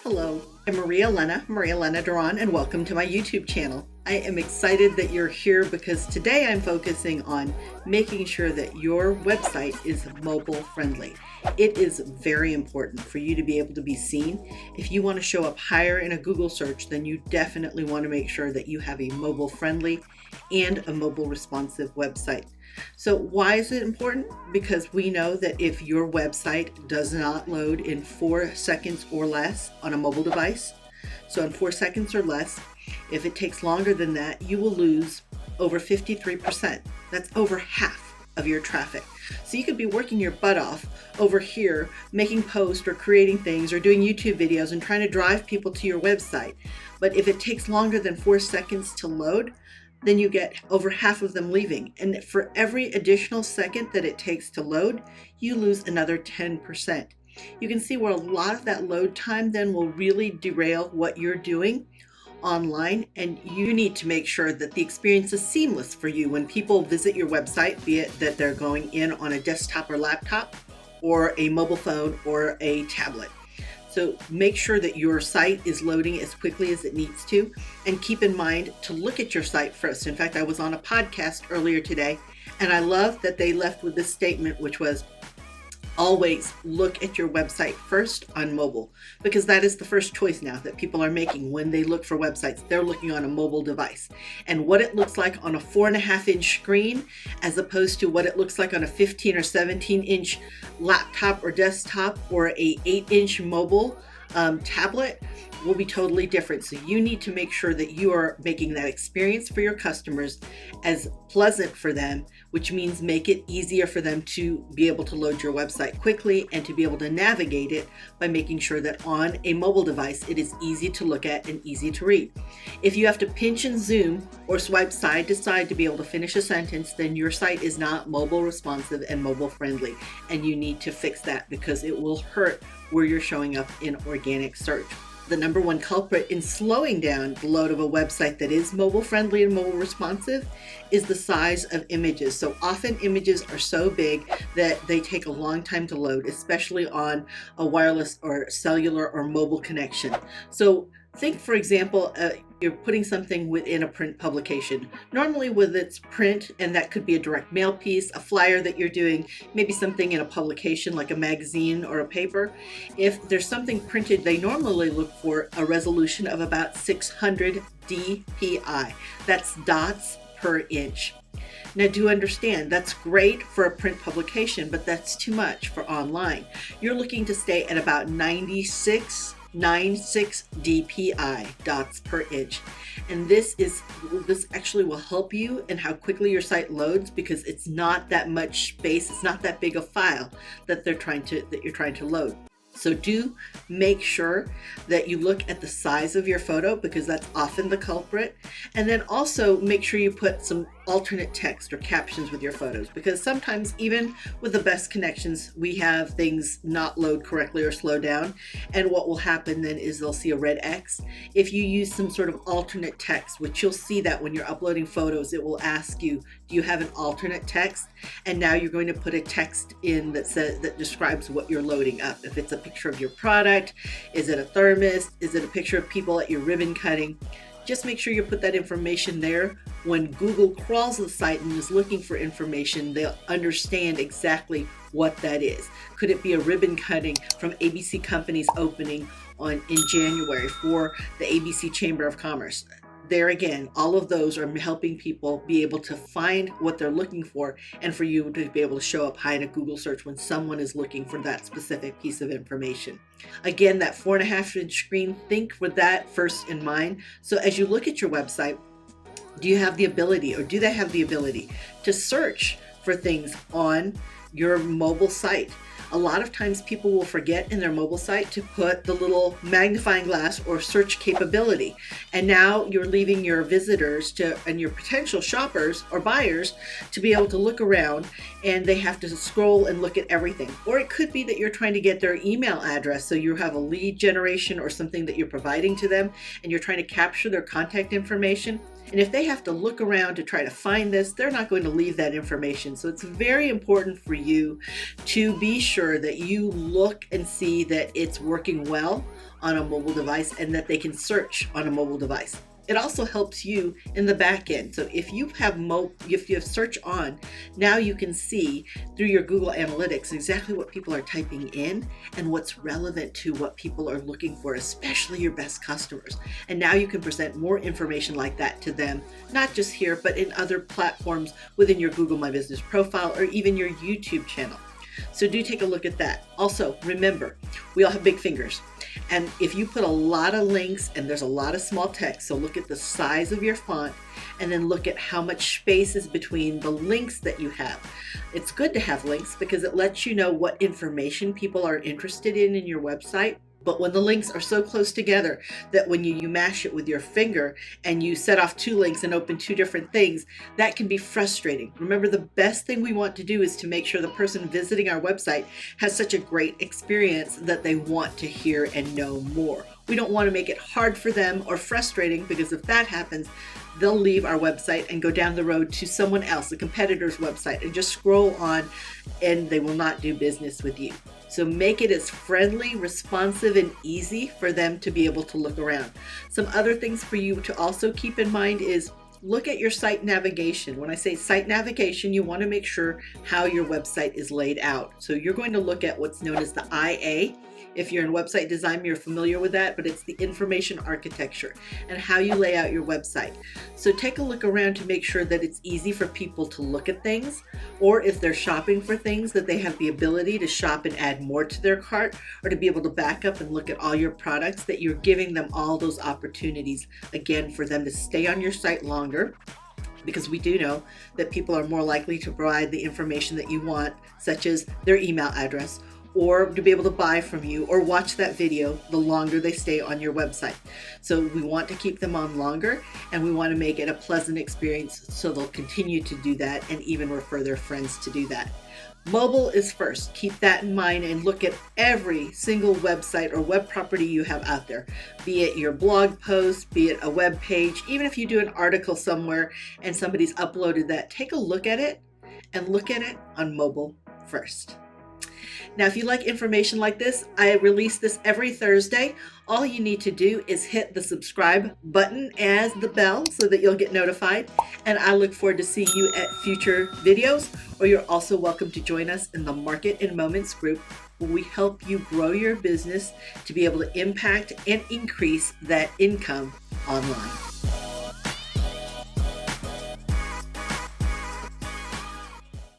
Hello, I'm Maria Elena Duron, and welcome to my YouTube channel. I am excited that you're here because today I'm focusing on making sure that your website is mobile friendly. It is very important for you to be able to be seen. If you want to show up higher in a Google search, then you definitely want to make sure that you have a mobile friendly and a mobile responsive website. So why is it important? Because we know that if your website does not load in 4 seconds or less on a mobile device, so in 4 seconds or less, if it takes longer than that, you will lose over 53%. That's over half of your traffic. So you could be working your butt off over here, making posts or creating things or doing YouTube videos and trying to drive people to your website. But if it takes longer than 4 seconds to load, then you get over half of them leaving. And for every additional second that it takes to load, you lose another 10%. You can see where a lot of that load time then will really derail what you're doing online, and you need to make sure that the experience is seamless for you when people visit your website, be it that they're going in on a desktop or laptop or a mobile phone or a tablet. So make sure that your site is loading as quickly as it needs to, and keep in mind to look at your site first. In fact, I was on a podcast earlier today, and I love that they left with this statement, which was, always look at your website first on mobile, because that is the first choice now that people are making when they look for websites. They're looking on a mobile device, and what it looks like on a 4.5-inch screen as opposed to what it looks like on a 15 or 17-inch laptop or desktop or a 8-inch mobile tablet will be totally different. So you need to make sure that you are making that experience for your customers as pleasant for them, which means make it easier for them to be able to load your website quickly and to be able to navigate it by making sure that on a mobile device it is easy to look at and easy to read. If you have to pinch and zoom or swipe side to side to be able to finish a sentence, then your site is not mobile responsive and mobile friendly, and you need to fix that because it will hurt where you're showing up in organic search. The number one culprit in slowing down the load of a website that is mobile friendly and mobile responsive is the size of images. So often images are so big that they take a long time to load, especially on a wireless or cellular or mobile connection. So think, for example, you're putting something within a print publication. Normally with its print, and that could be a direct mail piece, a flyer that you're doing, maybe something in a publication like a magazine or a paper. If there's something printed, they normally look for a resolution of about 600 dpi. That's dots per inch. Now, do understand, that's great for a print publication, but that's too much for online. You're looking to stay at about 96 dpi, dots per inch. And this actually will help you in how quickly your site loads, because it's not that much space, it's not that big a file that you're trying to load. So do make sure that you look at the size of your photo, because that's often the culprit. And then also make sure you put some alternate text or captions with your photos, because sometimes even with the best connections, we have things not load correctly or slow down. And what will happen then is they'll see a red X. If you use some sort of alternate text, which you'll see that when you're uploading photos, it will ask you, do you have an alternate text? And now you're going to put a text in that describes what you're loading up. If it's a picture of your product, is it a thermos, is it a picture of people at your ribbon cutting? Just make sure you put that information there. When Google crawls the site and is looking for information, they'll understand exactly what that is. Could it be a ribbon cutting from ABC Company's opening in January for the ABC Chamber of Commerce? There again, all of those are helping people be able to find what they're looking for, and for you to be able to show up high in a Google search when someone is looking for that specific piece of information. Again, that 4.5-inch screen, think with that first in mind. So as you look at your website, do you have the ability, or do they have the ability to search for things on your mobile site? A lot of times people will forget in their mobile site to put the little magnifying glass or search capability. And now you're leaving your visitors and your potential shoppers or buyers to be able to look around, and they have to scroll and look at everything. Or it could be that you're trying to get their email address. So you have a lead generation or something that you're providing to them, and you're trying to capture their contact information. And if they have to look around to try to find this, they're not going to leave that information. So it's very important for you to be sure that you look and see that it's working well on a mobile device and that they can search on a mobile device. It also helps you in the back end. So if you have search on, now you can see through your Google Analytics exactly what people are typing in and what's relevant to what people are looking for, especially your best customers. And now you can present more information like that to them, not just here, but in other platforms within your Google My Business profile or even your YouTube channel. So do take a look at that. Also, remember, we all have big fingers. And if you put a lot of links and there's a lot of small text, so look at the size of your font and then look at how much space is between the links that you have. It's good to have links because it lets you know what information people are interested in your website. But when the links are so close together that when you mash it with your finger and you set off two links and open two different things, that can be frustrating. Remember, the best thing we want to do is to make sure the person visiting our website has such a great experience that they want to hear and know more. We don't want to make it hard for them or frustrating, because if that happens, they'll leave our website and go down the road to someone else, a competitor's website, and just scroll on, and they will not do business with you. So make it as friendly, responsive, and easy for them to be able to look around. Some other things for you to also keep in mind is look at your site navigation. When I say site navigation, you want to make sure how your website is laid out. So you're going to look at what's known as the IA. If you're in website design, you're familiar with that, but it's the information architecture and how you lay out your website. So take a look around to make sure that it's easy for people to look at things, or if they're shopping for things, that they have the ability to shop and add more to their cart, or to be able to back up and look at all your products, that you're giving them all those opportunities, again, for them to stay on your site longer. Because we do know that people are more likely to provide the information that you want, such as their email address, or to be able to buy from you or watch that video the longer they stay on your website. So we want to keep them on longer, and we want to make it a pleasant experience so they'll continue to do that and even refer their friends to do that. Mobile is first. Keep that in mind and look at every single website or web property you have out there, be it your blog post, be it a web page. Even if you do an article somewhere and somebody's uploaded that, take a look at it and look at it on mobile first. Now, if you like information like this, I release this every Thursday. All you need to do is hit the subscribe button as the bell so that you'll get notified. And I look forward to seeing you at future videos, or you're also welcome to join us in the Market in Moments group, where we help you grow your business to be able to impact and increase that income online.